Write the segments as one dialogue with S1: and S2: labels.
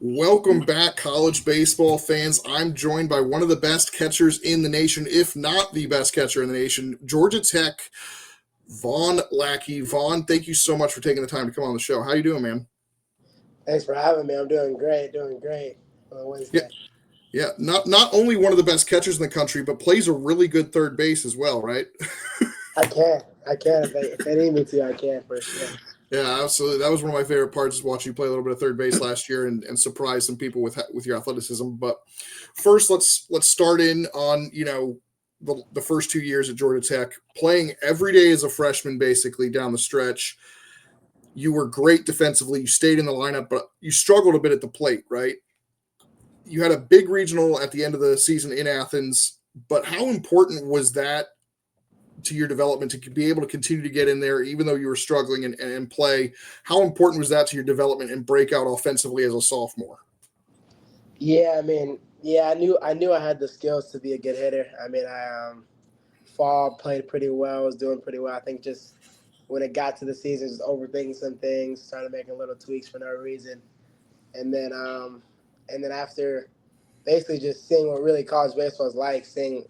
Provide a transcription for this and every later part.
S1: Welcome back, college baseball fans. I'm joined by one of the best catchers in the nation, if not the best catcher in the nation, Georgia Tech, Vahn Lackey. Vahn, thank you so much for taking the time to come on the show. How you doing, man?
S2: Thanks for having me. I'm doing great on
S1: Yeah,
S2: Wednesday.
S1: yeah. Not only one of the best catchers in the country, but plays a really good third base as well, right?
S2: I can if they need me to. I can for sure.
S1: Yeah, absolutely. That was one of my favorite parts is watching you play a little bit of third base last year and surprise some people with your athleticism. But first, let's start in on the first 2 years at Georgia Tech, playing every day as a freshman, basically down the stretch. You were great defensively. You stayed in the lineup, but you struggled a bit at the plate, right? You had a big regional at the end of the season in Athens, but how important was that to your development to be able to continue to get in there, even though you were struggling and play? How important was that to your development and breakout offensively as a sophomore?
S2: I knew I had the skills to be a good hitter. Fall played pretty well, was doing pretty well. I think just when it got to the season, just overthinking some things, started making little tweaks for no reason, and then after basically just seeing what really college baseball is like, seeing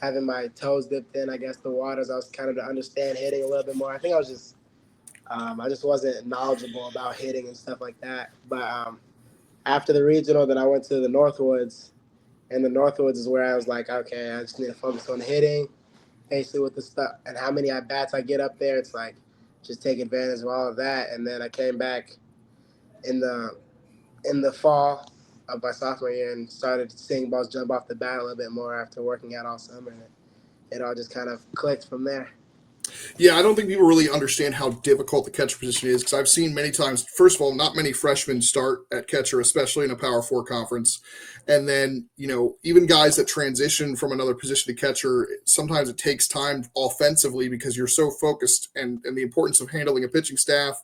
S2: having my toes dipped in, I guess, the waters. I was kind of to understand hitting a little bit more. I think I just wasn't knowledgeable about hitting and stuff like that. But after the regional, then I went to the Northwoods, and the Northwoods is where I was like, okay, I just need to focus on hitting, basically with the stuff and how many at bats I get up there. It's like just take advantage of all of that. And then I came back in the fall of my sophomore year and started seeing balls jump off the bat a little bit more after working out all summer. And it all just kind of clicked from there.
S1: Yeah, I don't think people really understand how difficult the catcher position is because I've seen many times, first of all, not many freshmen start at catcher, especially in a Power Four conference. And then, even guys that transition from another position to catcher, sometimes it takes time offensively because you're so focused and the importance of handling a pitching staff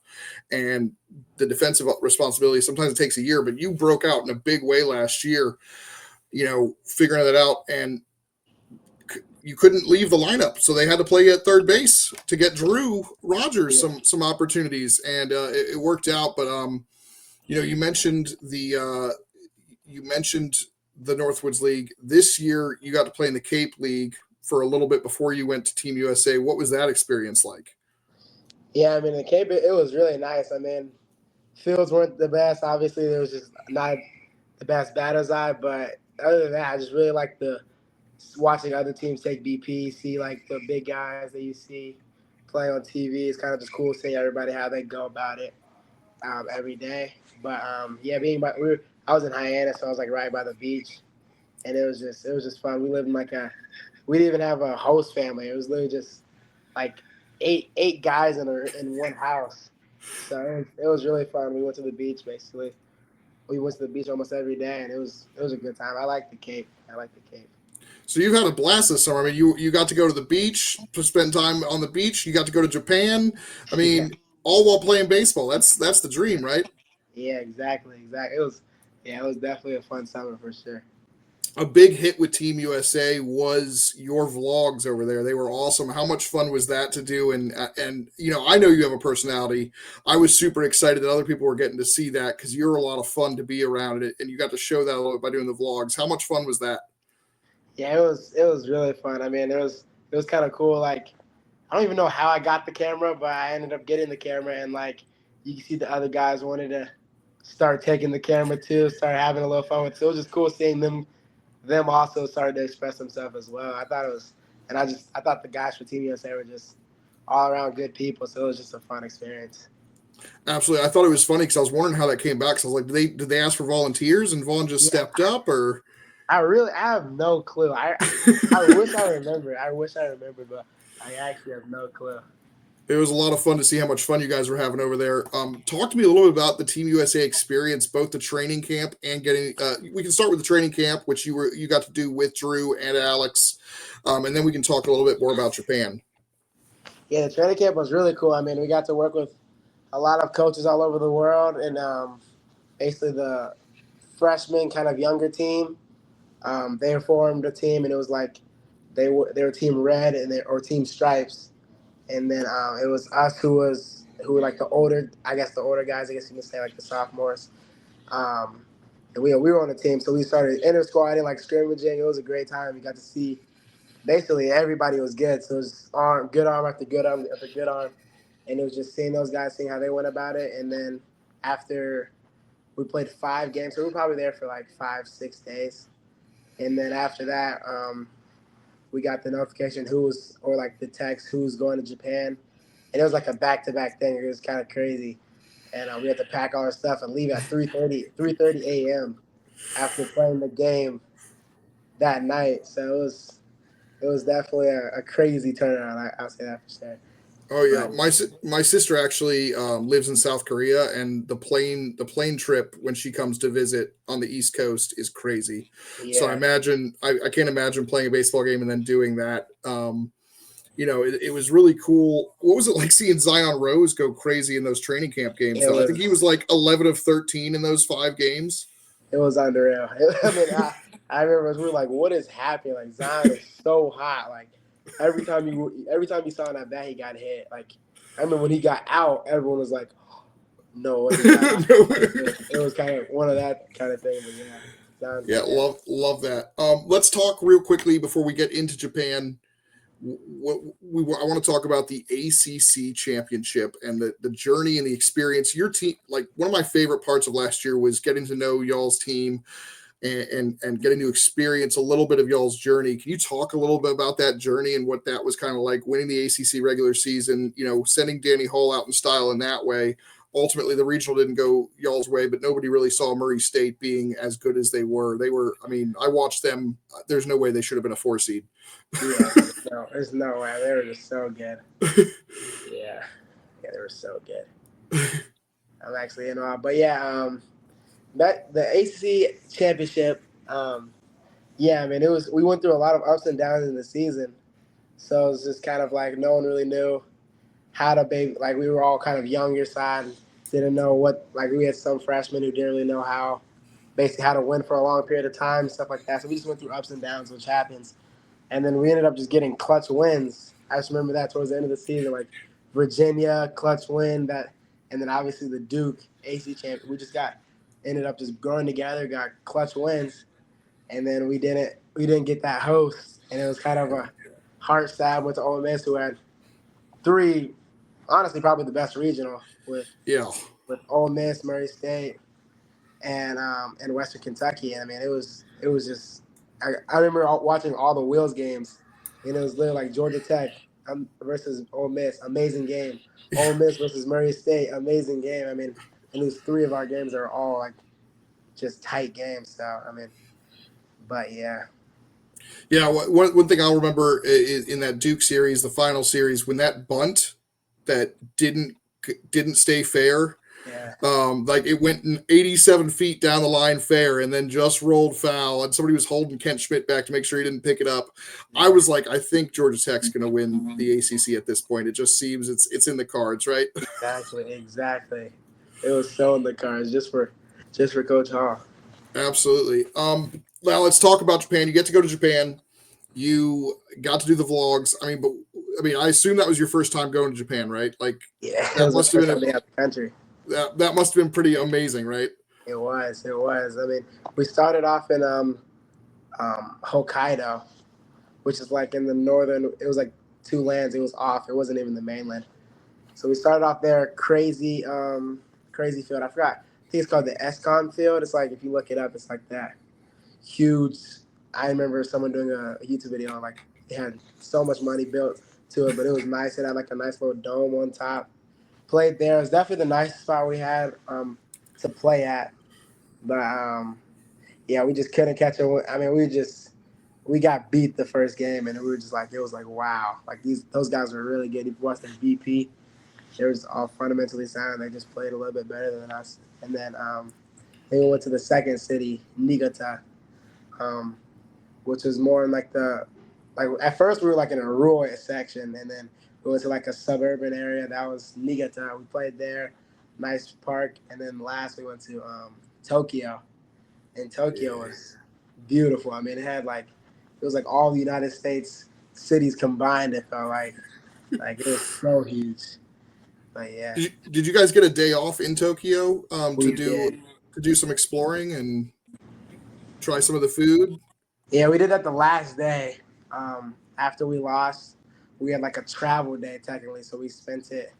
S1: and the defensive responsibility. Sometimes it takes a year, but you broke out in a big way last year, figuring that out. And you couldn't leave the lineup, so they had to play at third base to get Drew Rogers
S2: Yeah.
S1: some opportunities, and it worked out. But you mentioned the Northwoods League this year. You got to play in the Cape League for a little bit before you went to Team USA. What was that experience like?
S2: Yeah, the Cape, it was really nice. Fields weren't the best. Obviously, there was just not the best batter's eye, but other than that, I just really like the watching other teams take BP, see like the big guys that you see playing on TV. It's kind of just cool seeing everybody how they go about it every day. But I was in Hyannis, so I was like right by the beach, and it was just fun. We lived in we didn't even have a host family. It was literally just like eight guys in one house. So it was really fun. We went to the beach basically. We went to the beach almost every day, and it was a good time. I like the Cape. I like the Cape.
S1: So you've had a blast this summer. I mean, you got to go to the beach to spend time on the beach. You got to go to Japan. I
S2: Yeah.
S1: mean, all while playing baseball. That's the dream, right?
S2: Yeah, exactly. It was definitely a fun summer for sure.
S1: A big hit with Team USA was your vlogs over there. They were awesome. How much fun was that to do? And I know you have a personality. I was super excited that other people were getting to see that because you're a lot of fun to be around it, and you got to show that a little bit by doing the vlogs. How much fun was that?
S2: Yeah, it was really fun. It was kind of cool. Like I don't even know how I got the camera, but I ended up getting the camera, and like you can see the other guys wanted to start taking the camera too, start having a little fun with it. So it was just cool seeing them also started to express themselves as well. I thought the guys for Team USA were just all around good people. So it was just a fun experience.
S1: Absolutely. I thought it was funny because I was wondering how that came back. So I was like, did they ask for volunteers and Vaughn just
S2: Yeah,
S1: stepped up or?
S2: I have no clue. I wish I remember. I wish I remembered, but I actually have no clue.
S1: It was a lot of fun to see how much fun you guys were having over there. Talk to me a little bit about the Team USA experience, both the training camp and getting. We can start with the training camp, which you got to do with Drew and Alex, and then we can talk a little bit more about Japan.
S2: Yeah, the training camp was really cool. We got to work with a lot of coaches all over the world, and basically the freshman kind of younger team. They formed a team, and it was like they were Team Red or Team Stripes, and then it was us who were like the older, I guess the older guys, I guess you can say like the sophomores, And we were on the team, so we started inter-squading, like scrimmaging. It was a great time. We got to see basically everybody was good. So it was good arm after good arm after good arm. And it was just seeing those guys, seeing how they went about it. And then after we played 5 games, so we were probably there for like 5-6 days. And then after that, we got the notification the text who's going to Japan. And it was like a back-to-back thing. It was kind of crazy. And we had to pack all our stuff and leave at 3:30 a.m. after playing the game that night. So it was definitely a crazy turnaround. I'll say that for sure.
S1: Oh yeah,
S2: But,
S1: my sister actually lives in South Korea, and the plane trip when she comes to visit on the East Coast is crazy. So
S2: yeah,
S1: I can't imagine playing a baseball game and then doing that. It was really cool. What was it like seeing Zion Rose go crazy in those training camp games?
S2: it
S1: Though I think he was
S2: was
S1: like 11 of 13 in those 5 games.
S2: it was unreal. I mean, I remember we were like, "What is happening?" Like Zion is so hot. Like every time you saw him at bat, he got hit. Like I remember when he got out, everyone was like, "No way, he got out."
S1: No.
S2: It was kind of one of that kind of thing. But yeah, Zion's
S1: Yeah,
S2: the man.
S1: love that. Let's talk real quickly before we get into Japan. I want to talk about the ACC championship and the journey and the experience. Your team, like one of my favorite parts of last year was getting to know y'all's team and getting to experience a little bit of y'all's journey. Can you talk a little bit about that journey and what that was kind of like, winning the ACC regular season, sending Danny Hull out in style in that way? Ultimately, the regional didn't go y'all's way, but nobody really saw Murray State being as good as they were. I mean, I watched them. There's no way they should have been a 4 seed.
S2: Yeah, there's no way. They were just so good. Yeah, yeah, they were so good. I'm actually in awe. But yeah, that the ACC championship. Yeah, I mean, we went through a lot of ups and downs in the season, so it was just kind of like no one really knew how to be. Like we were all kind of younger side, didn't know what. Like we had some freshmen who didn't really know basically how to win for a long period of time, stuff like that. So we just went through ups and downs, which happens. And then we ended up just getting clutch wins. I just remember that towards the end of the season, like Virginia clutch win that, and then obviously the Duke AC champion. We just ended up just growing together, got clutch wins, and then we didn't get that host, and it was kind of a heart stab with Ole Miss, who had 3, honestly probably the best regional
S1: Yeah.
S2: with Ole Miss, Murray State, and Western Kentucky. And I mean, it was just I remember watching all the Wheels games, and it was literally like Georgia Tech versus Ole Miss, amazing game. Ole Miss versus Murray State, amazing game. I mean, and those 3 of our games are all like just tight games. So I mean, but yeah,
S1: Yeah, one thing I'll remember is in that Duke series, the final series, when that bunt that didn't stay fair.
S2: yeah,
S1: Like it went 87 feet down the line fair and then just rolled foul, and somebody was holding Kent Schmidt back to make sure he didn't pick it up. I was like, I think Georgia Tech's going to win the ACC at this point. It just seems it's in the cards, right?
S2: exactly. It was so in the cards just for Coach Hall.
S1: Absolutely. Now let's talk about Japan. You get to go to Japan. You got to do the vlogs. I assume that was your first time going to Japan, right? Like
S2: Yeah, it
S1: that
S2: was the
S1: must have
S2: first
S1: been
S2: time they had the country.
S1: that must have been pretty amazing, right?
S2: It was. It was. I mean, we started off in Hokkaido, which is like in the northern. It was like 2 lands. It was off. It wasn't even the mainland. So we started off there. Crazy field. I forgot. I think it's called the Escon field. It's like if you look it up, it's like that huge. I remember someone doing a YouTube video on like it had so much money built to it, but it was nice. It had like a nice little dome on top. Played there. It was definitely the nicest spot we had to play at. But yeah, we just couldn't catch it. I mean, we got beat the first game, and we were just like, it was like, wow, like those guys were really good. If you watched the VP, they were just all fundamentally sound. They just played a little bit better than us. And then we went to the second city, Niigata, which was more in like at first we were like in a rural section, and then we went to like a suburban area. That was Niigata. We played there, nice park, and then last we went to Tokyo. And Tokyo was beautiful. I mean, it was like all the United States cities combined. It felt like it was so huge. But yeah,
S1: Did you guys get a day off in Tokyo to
S2: we
S1: do?
S2: did.
S1: to do some exploring and try some of the food?
S2: Yeah, we did that the last day. After we lost, we had like a travel day technically, so we spent it,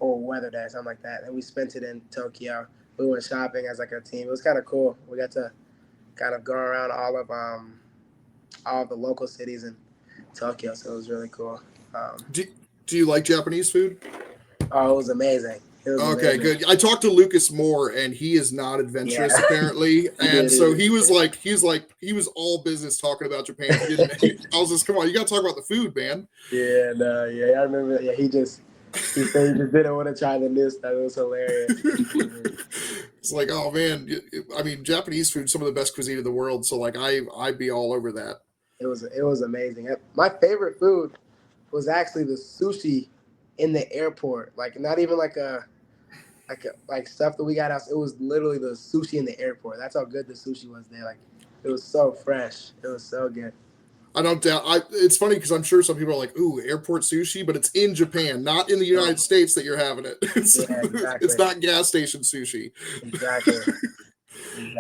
S2: or weather day, something like that, and we spent it in Tokyo. We went shopping as like a team. It was kind of cool. We got to kind of go around all of the local cities in Tokyo, so it was really cool.
S1: Do you like Japanese food?
S2: Oh, it was amazing. It was
S1: Okay,
S2: amazing.
S1: good. I talked to Lucas Moore, and he is not adventurous apparently, and so he was all business talking about Japan. He didn't. I was just, come on, you got to talk about the food, man.
S2: Yeah, no, yeah, I remember. Yeah, he said he just didn't want to try the new stuff. It was hilarious.
S1: It's like, oh man, I mean, Japanese food, some of the best cuisine in the world. So like, I'd be all over that.
S2: It was amazing. My favorite food was actually the sushi in the airport. Like not even like stuff that we got out. It was literally the sushi in the airport. That's how good the sushi was there. Like it was so fresh. It was so good.
S1: I don't doubt. It's funny because I'm sure some people are like, "Ooh, airport sushi," but it's in Japan, not in the United States that you're having it. It's not gas station sushi.
S2: Exactly.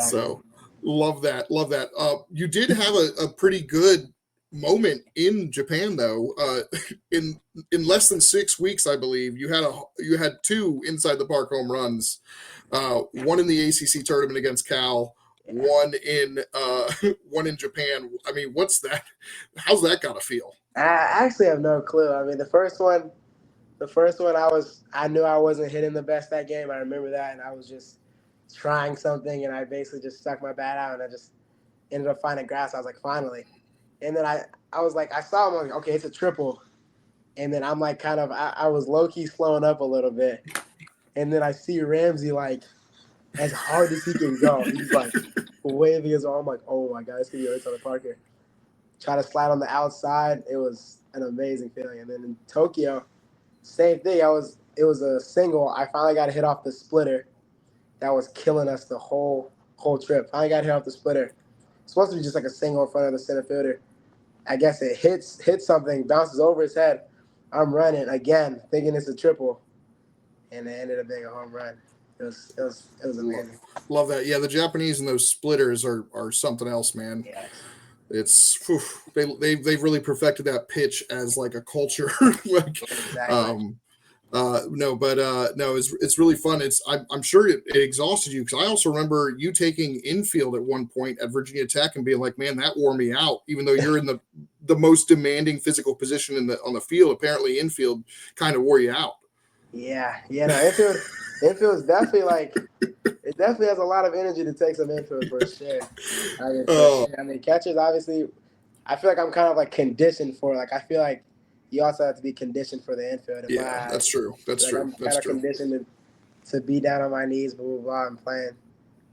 S1: So, love that. Love that. You did have a pretty good moment in Japan, though. In less than 6 weeks, I believe you had 2 inside the park home runs. One in the ACC tournament against Cal. One in Japan. I mean, what's that? How's that gotta feel?
S2: I actually have no clue. I mean, the first one, I knew I wasn't hitting the best that game. I remember that, and I was just trying something, and I basically just stuck my bat out, and I just ended up finding grass. I was like, finally, and then I was like, I saw him. I'm like, okay, it's a triple, and then I'm like, I was low key slowing up a little bit, and then I see Ramsey like as hard as he can go. He's like waving his arm, like, oh my god, it's gonna be on the Parker. Try to slide on the outside. It was an amazing feeling. And then in Tokyo, same thing. It was a single. I finally got a hit off the splitter. That was killing us the whole trip. Finally got hit off the splitter. It's supposed to be just like a single in front of the center fielder. I guess it hits something, bounces over his head. I'm running again, thinking it's a triple, and it ended up being a home run. It was amazing.
S1: Love that. Yeah, the Japanese and those splitters are something else, man.
S2: Yeah.
S1: It's they've really perfected that pitch as like a culture. Like,
S2: Exactly.
S1: No, it's really fun. I'm sure it exhausted you because I also remember you taking infield at one point at Virginia Tech and being like, man, that wore me out. Even though you're in the most demanding physical position on the field, apparently infield kind of wore you out.
S2: Yeah. No, infield is definitely like, it definitely has a lot of energy to take some infield for sure. I mean, catchers obviously, I feel like I'm kind of like conditioned for, like, I feel like you also have to be conditioned for the infield.
S1: Yeah, that's true. That's true.
S2: I'm kind of conditioned to be down on my knees, blah, blah, blah, and playing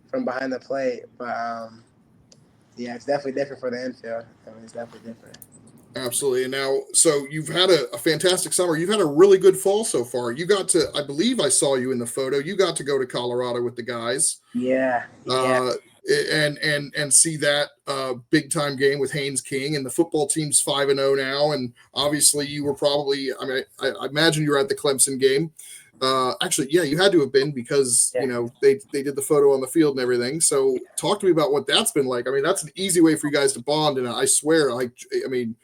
S2: from behind the plate. But yeah, it's definitely different for the infield. I mean, it's definitely different.
S1: Absolutely. And now, so you've had a fantastic summer. You've had a really good fall so far. You got to, I believe I saw you in the photo. You got to go to Colorado with the guys.
S2: Yeah.
S1: And see that big time game with Haynes King, and the football team's 5-0 now. And obviously, you were probably, I mean, I imagine you were at the Clemson game. Actually, yeah, you had to have been because you know they did the photo on the field and everything. So talk to me about what that's been like. I mean, that's an easy way for you guys to bond, and I swear, I mean,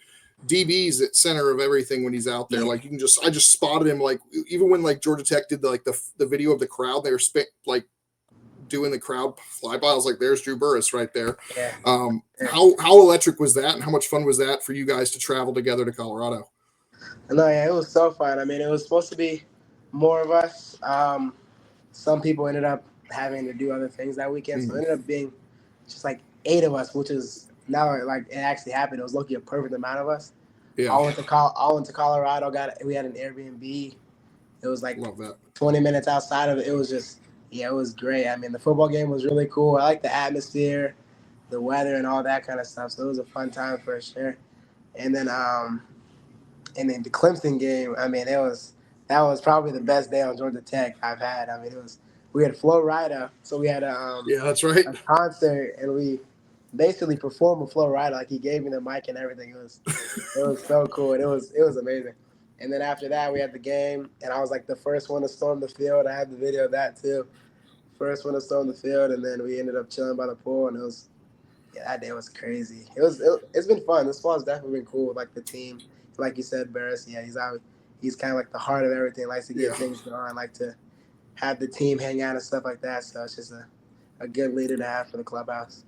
S1: DB's at center of everything when he's out there. Like I just spotted him. Like even when like Georgia Tech did the video of the crowd, they were doing the crowd flyby. I was like, there's Drew Burress right there.
S2: Yeah.
S1: How electric was that, and how much fun was that for you guys to travel together to Colorado?
S2: No, yeah, it was so fun. I mean, it was supposed to be more of us. Some people ended up having to do other things that weekend, so it ended up being just like 8 of us, which is now like it actually happened. It was lucky a perfect amount of us.
S1: Yeah.
S2: All went to Colorado. We had an Airbnb. It was like
S1: Love that.
S2: 20 minutes outside of it. It was just, yeah, it was great. I mean, the football game was really cool. I like the atmosphere, the weather, and all that kind of stuff. So it was a fun time for sure. And then the Clemson game, I mean, that was probably the best day on Georgia Tech I've had. I mean, we had Flo Rida, so we had
S1: that's right,
S2: a concert, and we basically performed with Flo Rida. Like he gave me the mic and everything. It was so cool, and it was amazing. And then after that, we had the game, and I was like the first one to storm the field. I had the video of that too. first one to storm the field, and then we ended up chilling by the pool, and that day was crazy. It's been fun. This fall's definitely been cool. Like the team, like you said, Barris. Yeah, he's kind of like the heart of everything. Likes to get things going. Like to have the team hang out and stuff like that. So it's just a good leader to have for the clubhouse.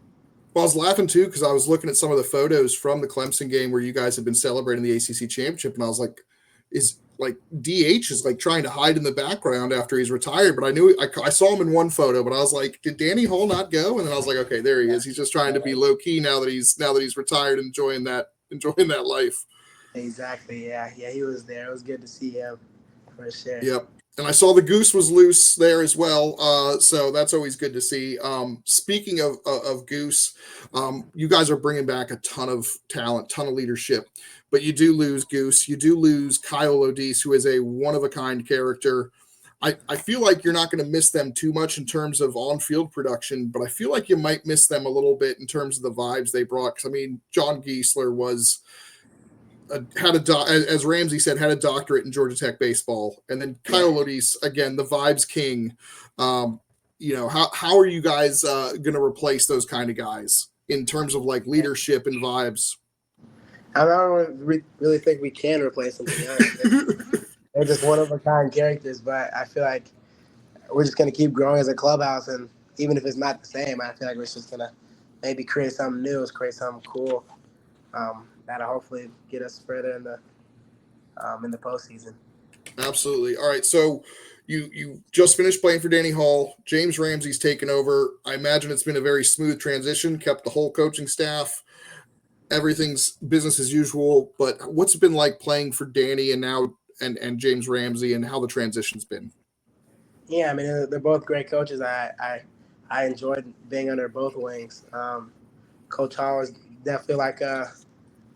S1: Well, I was laughing too because I was looking at some of the photos from the Clemson game where you guys have been celebrating the ACC championship, and I was like, is like DH is like trying to hide in the background after he's retired, but I saw him in one photo, but I was like, did Danny Hall not go? And then I was like, okay, there he is. He's just trying to be low key now that he's retired, enjoying that life.
S2: Exactly. Yeah, he was there. It was good to see him for sure.
S1: Yep. And I saw the goose was loose there as well, so that's always good to see. Speaking of Goose, you guys are bringing back a ton of talent, ton of leadership, but you do lose Goose. You do lose Kyle Odise, who is a one-of-a-kind character. I feel like you're not going to miss them too much in terms of on-field production, but I feel like you might miss them a little bit in terms of the vibes they brought. Because, I mean, John Giesler was – as Ramsey said, had a doctorate in Georgia Tech baseball, and then Kyle Odise, again, the vibes king. How are you guys going to replace those kind of guys in terms of like leadership and vibes?
S2: I don't really think we can replace them. To be honest, they're just one of a kind characters, but I feel like we're just going to keep growing as a clubhouse, and even if it's not the same, I feel like we're just going to maybe create something new, create something cool. That'll hopefully get us further in the postseason.
S1: Absolutely. All right. So you just finished playing for Danny Hall. James Ramsey's taken over. I imagine it's been a very smooth transition, kept the whole coaching staff. Everything's business as usual. But what's it been like playing for Danny and now and James Ramsey, and how the transition's been?
S2: Yeah, I mean, they're both great coaches. I enjoyed being under both wings. Coach Hall is definitely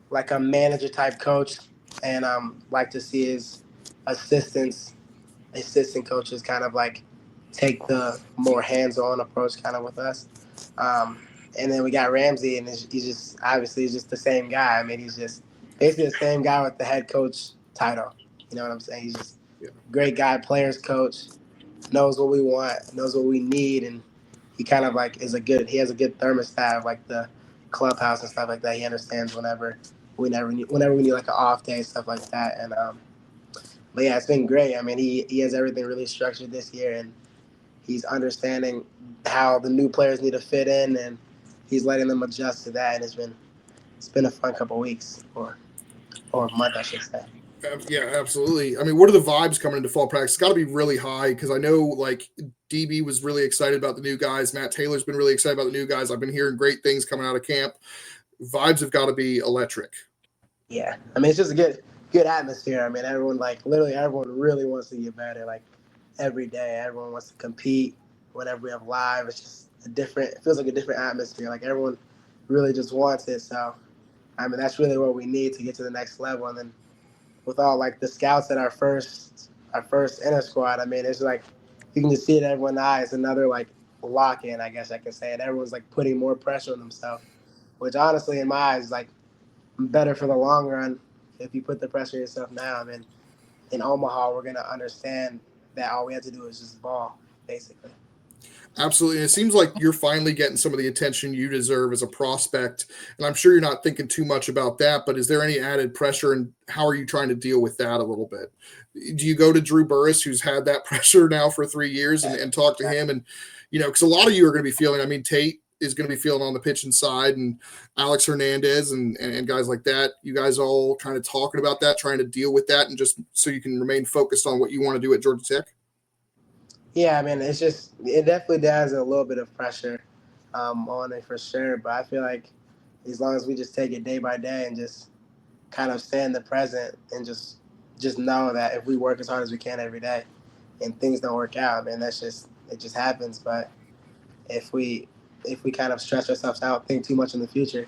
S2: like a manager type coach, and like to see his assistant coaches kind of like take the more hands-on approach kind of with us. And then we got Ramsey, and he's just obviously just the same guy. I mean, he's just basically the same guy with the head coach title. You know what I'm saying? He's just a great guy, players coach, knows what we want, knows what we need, and he kind of like he has a good thermostat of like the clubhouse and stuff like that. He understands whenever we need like an off day, stuff like that. And but yeah, it's been great. I mean, he has everything really structured this year, and he's understanding how the new players need to fit in, and he's letting them adjust to that. And it's been a fun couple of weeks or a month, I should say.
S1: Yeah, absolutely. I mean, what are the vibes coming into fall practice? It's got to be really high because I know like DB was really excited about the new guys. Matt Taylor's been really excited about the new guys. I've been hearing great things coming out of camp. Vibes have got to be electric.
S2: Yeah, I mean, it's just a good atmosphere. I mean, everyone really wants to get better. Like every day, everyone wants to compete. Whenever we have live, it's just it feels like a different atmosphere. Like everyone really just wants it. So, I mean, that's really what we need to get to the next level. And then with all like the scouts at our first inner squad, I mean, it's like you can just see it in everyone's eyes. Another like lock in, I guess I can say, and everyone's like putting more pressure on themselves, which honestly, in my eyes, is like better for the long run. If you put the pressure on yourself now, I mean, in Omaha, we're gonna understand that all we have to do is just ball, basically.
S1: Absolutely. And it seems like you're finally getting some of the attention you deserve as a prospect. And I'm sure you're not thinking too much about that, but is there any added pressure, and how are you trying to deal with that a little bit? Do you go to Drew Burris, who's had that pressure now for 3 years, and talk to him? And, because a lot of you are going to be feeling, I mean, Tate is going to be feeling on the pitching side, and Alex Hernandez and guys like that. You guys all kind of talking about that, trying to deal with that, and just so you can remain focused on what you want to do at Georgia Tech?
S2: Yeah, I mean, it definitely does a little bit of pressure on it for sure. But I feel like as long as we just take it day by day and just kind of stay in the present and just know that if we work as hard as we can every day and things don't work out, man, it just happens. But if we kind of stress ourselves out, think too much in the future,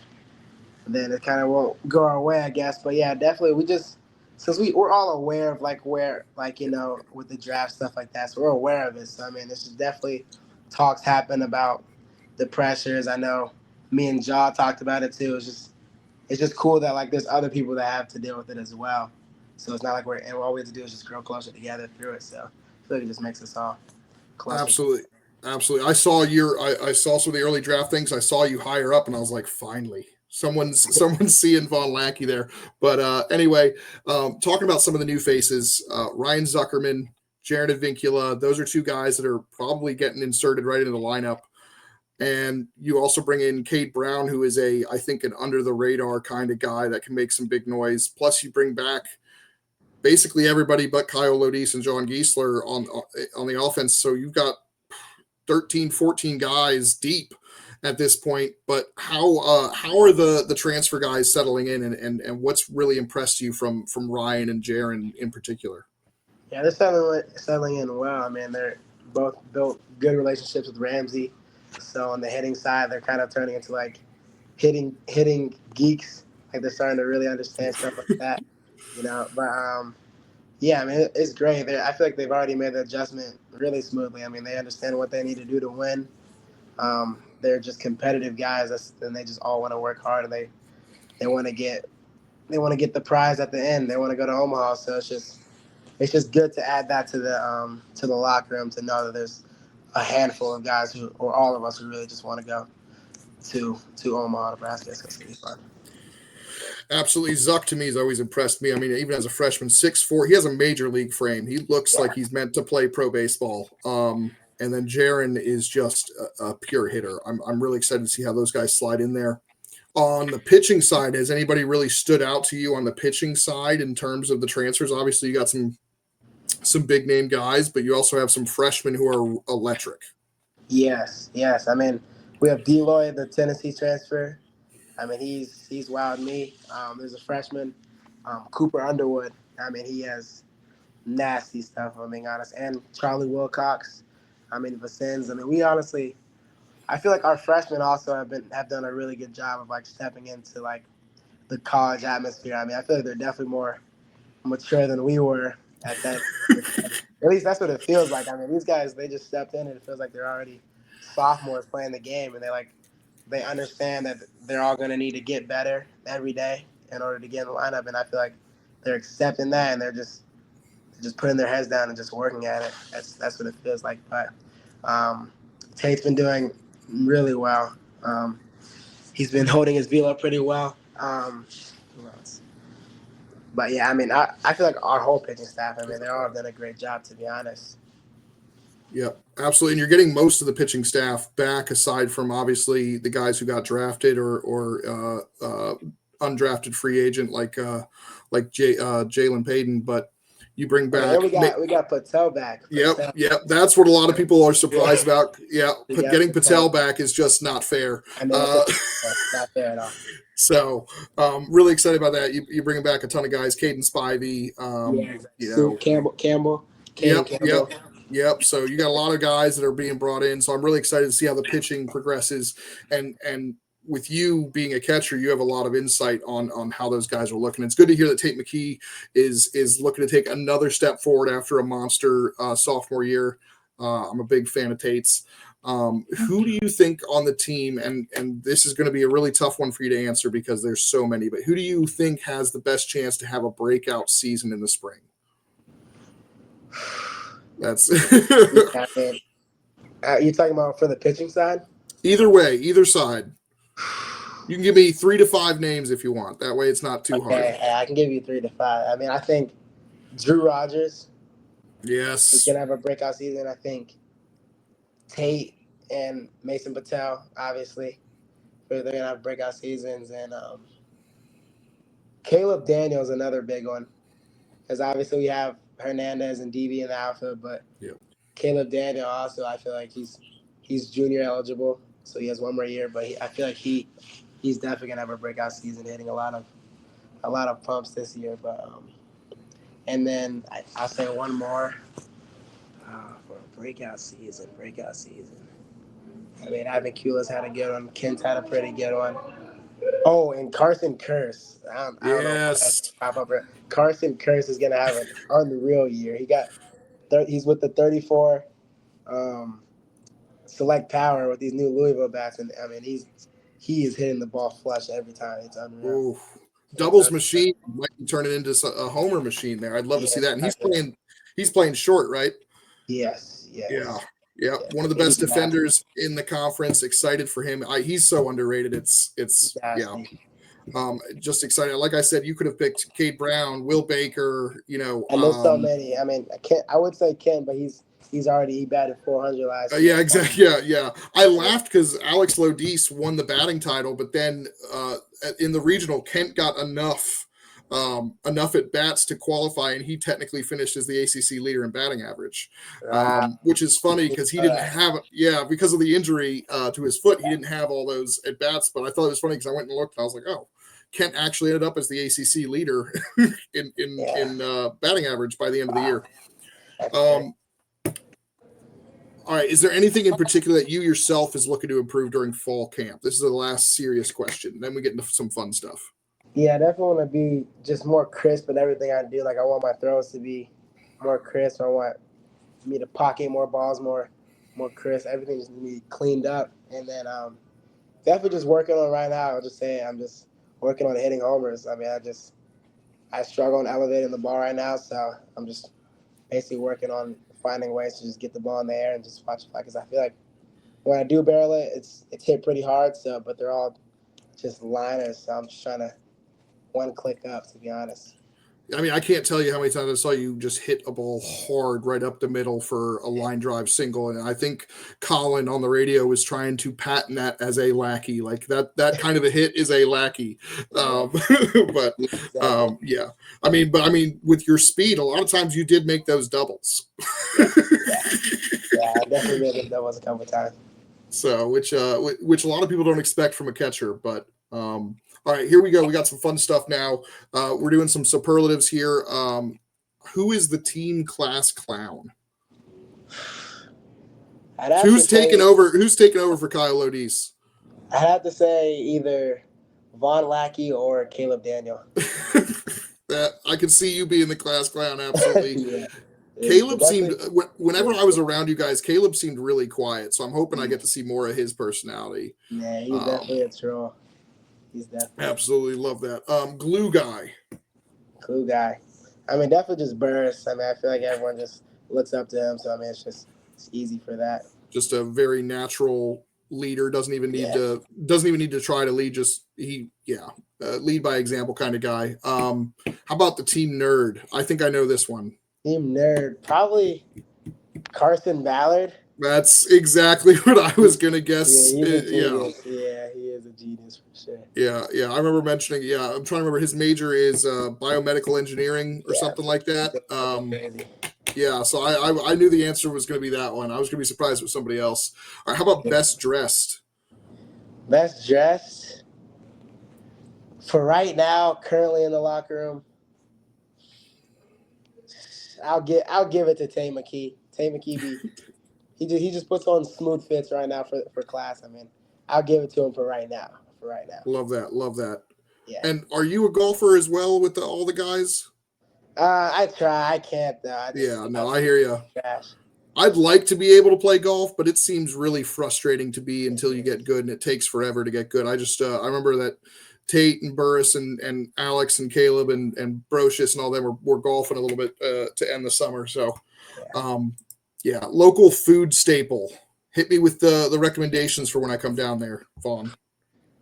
S2: then it kind of won't go our way, I guess. But yeah, definitely since we're all aware of like where, like, with the draft stuff like that, so we're aware of it. So I mean, it's just definitely talks happen about the pressures. I know me and Jaw talked about it too. It's just cool that like there's other people that have to deal with it as well. So it's not like all we have to do is just grow closer together through it. So I feel like it just makes us all closer.
S1: Absolutely. Absolutely. I saw some of the early draft things. I saw you higher up, and I was like, finally, someone's seeing Vahn Lackey there. But anyway, talking about some of the new faces, Ryan Zuckerman, Jared Advincula, those are two guys that are probably getting inserted right into the lineup. And you also bring in Cade Brown, who is I think, an under the radar kind of guy that can make some big noise. Plus, you bring back basically everybody but Kyle Lodis and John Giesler on the offense. So you've got 13, 14 guys deep at this point. But how are the transfer guys settling in, and what's really impressed you from Ryan and Jaron in particular?
S2: Yeah, they're settling in well. I mean, they're both built good relationships with Ramsey. So on the hitting side, they're kind of turning into like hitting geeks. Like they're starting to really understand stuff like that, you know. But yeah, I mean, it's great. I feel like they've already made the adjustment really smoothly. I mean, they understand what they need to do to win. They're just competitive guys, and they just all want to work hard, and they want to get the prize at the end. They want to go to Omaha. So it's just good to add that to the locker room, to know that there's a handful of guys who, or all of us, who really just want to go to Omaha, Nebraska. So it's gonna be fun.
S1: Absolutely. Zuck to me has always impressed me. I mean, even as a freshman, 6'4", he has a major league frame. He looks like he's meant to play pro baseball. And then Jaron is just a pure hitter. I'm really excited to see how those guys slide in there. On the pitching side, has anybody really stood out to you on the pitching side in terms of the transfers? Obviously, you got some big name guys, but you also have some freshmen who are electric.
S2: Yes. I mean, we have Deloy, the Tennessee transfer. I mean, he's wowed me. There's a freshman, Cooper Underwood. I mean, he has nasty stuff, if I'm being honest. And Charlie Wilcox. I mean, Vicens. I mean, I feel like our freshmen also have done a really good job of like stepping into like the college atmosphere. I mean, I feel like they're definitely more mature than we were at that. At least that's what it feels like. I mean, these guys, they just stepped in, and it feels like they're already sophomores playing the game, and they understand that they're all going to need to get better every day in order to get in the lineup. And I feel like they're accepting that, and they're just putting their heads down and just working at it. That's what it feels like. But Tate's been doing really well. He's been holding his velo pretty well. Who else? But yeah, I mean, I feel like our whole pitching staff, I mean, they all have done a great job, to be honest.
S1: Yeah, absolutely. And you're getting most of the pitching staff back, aside from obviously the guys who got drafted or undrafted free agent like Jalen Payton. But you bring back.
S2: And we got Patel back.
S1: Yep. That's what a lot of people are surprised about. Yeah, getting Patel back is just not fair.
S2: I mean, it's not fair at all.
S1: So, really excited about that. You bringing back a ton of guys, Caden Spivey.
S2: Campbell.
S1: Yep. So you got a lot of guys that are being brought in. So I'm really excited to see how the pitching progresses. And with you being a catcher, you have a lot of insight on how those guys are looking. It's good to hear that Tate McKee is looking to take another step forward after a monster sophomore year. I'm a big fan of Tate's. Who do you think on the team, and this is going to be a really tough one for you to answer because there's so many, but who do you think has the best chance to have a breakout season in the spring? That's
S2: you're talking about for the pitching side?
S1: Either way, either side. You can give me 3 to 5 names if you want. That way it's not too hard.
S2: I can give you 3 to 5. I mean, I think Drew Rogers.
S1: Yes.
S2: Is going to have a breakout season. I think Tate and Mason Patel, obviously, they're going to have breakout seasons. And Caleb Daniels, another big one. Because obviously we have Hernandez and DB in the outfield, but Caleb Daniel also, I feel like he's junior eligible, so he has one more year. But I feel like he's definitely gonna have a breakout season, hitting a lot of pumps this year. But and then I'll say one more for a breakout season. I mean, Ivan Cula's had a good one. Kent's had a pretty good one. Oh, and Carson Curse. I don't know. Pop up. Carson Curse is gonna have an unreal year. He's with the 34 select power with these new Louisville bats, and I mean he is hitting the ball flush every time. It's unreal.
S1: Ooh. Doubles machine might turn it into a homer machine there. I'd love to see that. And he's playing short, right?
S2: Yes.
S1: Yeah. Yeah, one of the best defenders in the conference. Excited for him. He's so underrated. It's yeah. Just excited. Like I said, you could have picked Cade Brown, Will Baker.
S2: And there's so many. I mean, I would say Ken, but he batted 400 last year.
S1: Yeah, exactly. Yeah. I laughed because Alex Lodis won the batting title, but then in the regional, Kent got enough at bats to qualify, and he technically finished as the ACC leader in batting average, which is funny because he didn't have, because of the injury to his foot, he didn't have all those at bats. But I thought it was funny because I went and looked, and I was like, oh, Kent actually ended up as the ACC leader in batting average by the end of the year. All right. Is there anything in particular that you yourself is looking to improve during fall camp? This is the last serious question. Then we get into some fun stuff.
S2: Yeah, I definitely want to be just more crisp in everything I do. Like, I want my throws to be more crisp. I want me to pocket more balls, more crisp. Everything just needs to be cleaned up. And then definitely just working on right now. I'll just say I'm just working on hitting homers. I mean, I struggle on elevating the ball right now, so I'm just basically working on finding ways to just get the ball in the air and just watch it fly. Because I feel like when I do barrel it, it's hit pretty hard. So, but they're all just liners. So I'm just trying to one click up, to be honest.
S1: I mean, I can't tell you how many times I saw you just hit a ball hard right up the middle for a line drive single. And I think Colin on the radio was trying to patent that as a Lackey. Like that kind of a hit is a Lackey. But yeah. I mean, with your speed, a lot of times you did make those doubles.
S2: Yeah, I definitely made those doubles a couple of times.
S1: So, which a lot of people don't expect from a catcher, but all right, here we go. We got some fun stuff now. We're doing some superlatives here. Who is the team class clown? Who's taking over for Kyle Lodis?
S2: I'd have to say either Vahn Lackey or Caleb Daniel.
S1: I could see you being the class clown, absolutely. Yeah. Caleb seemed, whenever I was around you guys, Caleb seemed really quiet. So I'm hoping I get to see more of his personality.
S2: Yeah, he's definitely a troll. He's definitely
S1: absolutely love that. Glue guy.
S2: I mean, definitely just Burris. I mean, I feel like everyone just looks up to him. So I mean, it's easy for that.
S1: Just a very natural leader. Doesn't even need to try to lead. Just lead by example kind of guy. How about the team nerd? I think I know this one.
S2: Team nerd, probably Carson Ballard.
S1: That's exactly what I was gonna guess.
S2: Yeah, he is a genius for sure.
S1: Yeah. I remember mentioning. Yeah, I'm trying to remember. His major is biomedical engineering or something like that. Yeah, so I knew the answer was going to be that one. I was going to be surprised with somebody else. All right, how about best dressed?
S2: Best dressed for right now, currently in the locker room. I'll give it to Tay McKee. Tay McKee, he just puts on smooth fits right now for class. I mean, I'll give it to him for right now.
S1: Love that.
S2: Yeah.
S1: And are you a golfer as well with all the guys?
S2: I try. I can't though.
S1: I hear you. I'd like to be able to play golf, but it seems really frustrating to be until you get good, and it takes forever to get good. I just I remember that Tate and Burris and Alex and Caleb and Brocious and all them were golfing a little bit to end the summer. So, local food staple. Hit me with the recommendations for when I come down there, Vaughn.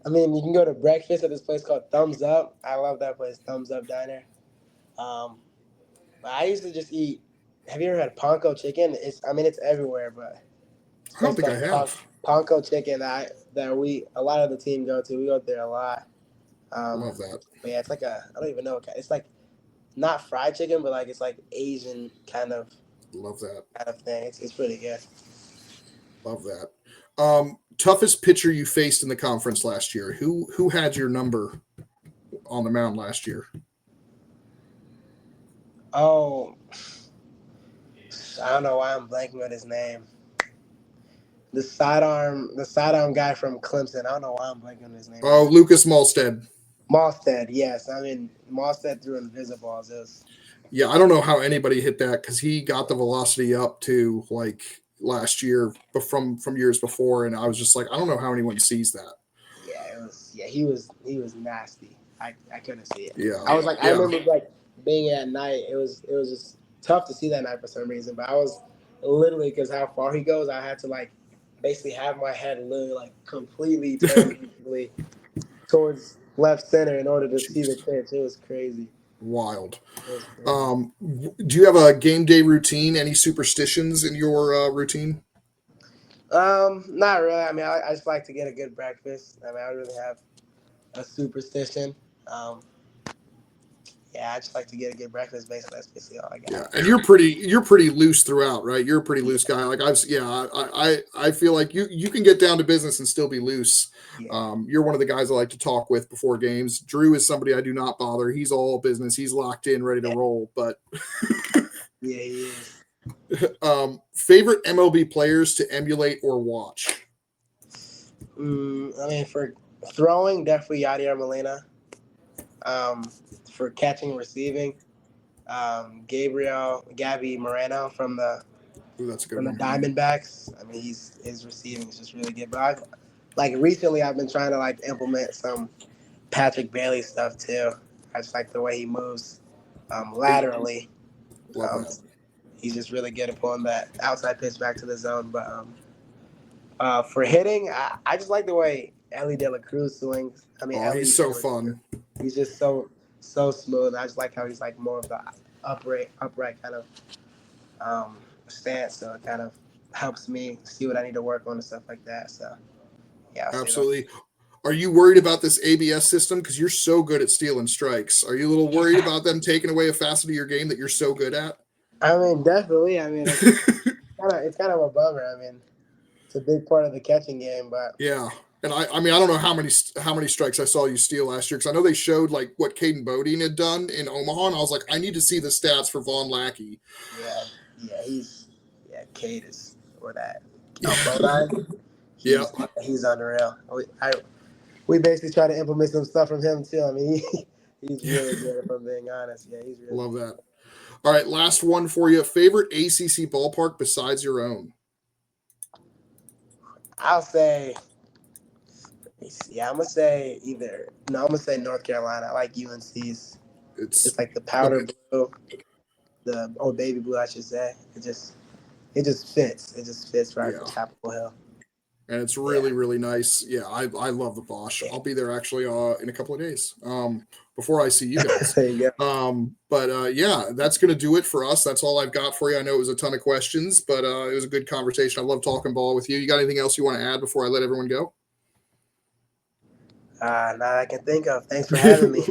S2: I mean, you can go to breakfast at this place called Thumbs Up. I love that place, Thumbs Up Diner. But I used to just eat. Have you ever had Panko chicken? It's everywhere, but
S1: I don't think I have.
S2: Panko chicken that a lot of the team go to. We go there a lot.
S1: Love that.
S2: But yeah, it's like I don't even know. It's like not fried chicken, but like it's like Asian kind of.
S1: Love that.
S2: Kind of thing. It's pretty good.
S1: Love that. Toughest pitcher you faced in the conference last year. Who had your number on the mound last year?
S2: Oh, I don't know why I'm blanking on his name. The sidearm guy from Clemson. I don't know why I'm blanking on his name.
S1: Oh, Lucas Malstead.
S2: Malstead, yes. I mean, Malstead threw invisibles.
S1: Yeah, I don't know how anybody hit that because he got the velocity up to like last year from years before, and I was just like, I don't know how anyone sees that.
S2: Yeah, he was nasty. I couldn't see it.
S1: Yeah,
S2: I was like, I remember like being at night. It was just tough to see that night for some reason. But I was literally because how far he goes, I had to like basically have my head literally like completely turned basically towards left center in order to see the
S1: Jeez,
S2: pitch. It was crazy.
S1: wild.
S2: It was crazy.
S1: Do you have a game day routine? Any superstitions in your routine?
S2: Not really. I mean, I just like to get a good breakfast. I mean, I don't really have a superstition. Um, yeah, I just like to get a good breakfast. Basically, that's basically all I
S1: Yeah,
S2: got.
S1: and you're pretty loose throughout, right? You're a pretty loose guy. Like I feel like you can get down to business and still be loose.
S2: Yeah,
S1: You're one of the guys I like to talk with before games. Drew is somebody I do not bother. He's all business. He's locked in, ready to roll. But
S2: yeah, he is.
S1: favorite MLB players to emulate or watch?
S2: I mean, for throwing, definitely Yadier Molina. Um, for catching and receiving, Gabby Moreno
S1: Ooh, that's a good
S2: from the
S1: one.
S2: Diamondbacks. I mean, his receiving is just really good. But like recently, I've been trying to like implement some Patrick Bailey stuff too. I just like the way he moves laterally.
S1: Love
S2: Um,
S1: that.
S2: he's just really good at pulling that outside pitch back to the zone. But for hitting, I just like the way Ellie De La Cruz swings. I mean,
S1: Oh,
S2: Ellie
S1: he's
S2: De
S1: so
S2: La Cruz.
S1: fun.
S2: He's just so smooth. I just like how he's like more of the upright kind of stance. So it kind of helps me see what I need to work on and stuff like that. So yeah, I'll say that.
S1: Absolutely. Are you worried about this ABS system? Because you're so good at stealing strikes. Are you a little worried about them taking away a facet of your game that you're so good at?
S2: I mean, definitely. I mean, it's kind of a bummer. I mean, it's a big part of the catching game, but
S1: Yeah. And I mean, I don't know how many strikes I saw you steal last year because I know they showed like what Caden Bodine had done in Omaha, and I was like, I need to see the stats for Vahn Lackey.
S2: yeah, Cade is or that. Oh,
S1: Yeah.
S2: Bodine,
S1: Yeah.
S2: he's unreal. We basically try to implement some stuff from him too. I mean, he's really good. If I'm being honest, yeah, he's really
S1: Love
S2: good.
S1: that. All right, last one for you. Favorite ACC ballpark besides your own?
S2: I'll say, yeah, I'm gonna say I'm gonna say North Carolina. I like UNC's.
S1: It's
S2: Just like the
S1: the
S2: powder blue, the old baby blue, I should say. It just fits. It just fits right
S1: yeah.
S2: for Chapel Hill.
S1: And it's
S2: Yeah.
S1: really really nice. Yeah, I love the Bosch. I'll be there actually in a couple of days. Before I see you guys.
S2: There you go.
S1: But yeah, that's gonna do it for us. That's all I've got for you. I know it was a ton of questions, but it was a good conversation. I love talking ball with you. You got anything else you want to add before I let everyone go?
S2: Not that I can think of. Thanks for having me.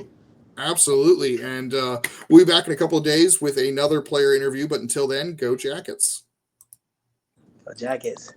S1: Absolutely. And we'll be back in a couple of days with another player interview. But until then, go Jackets.
S2: Go Jackets.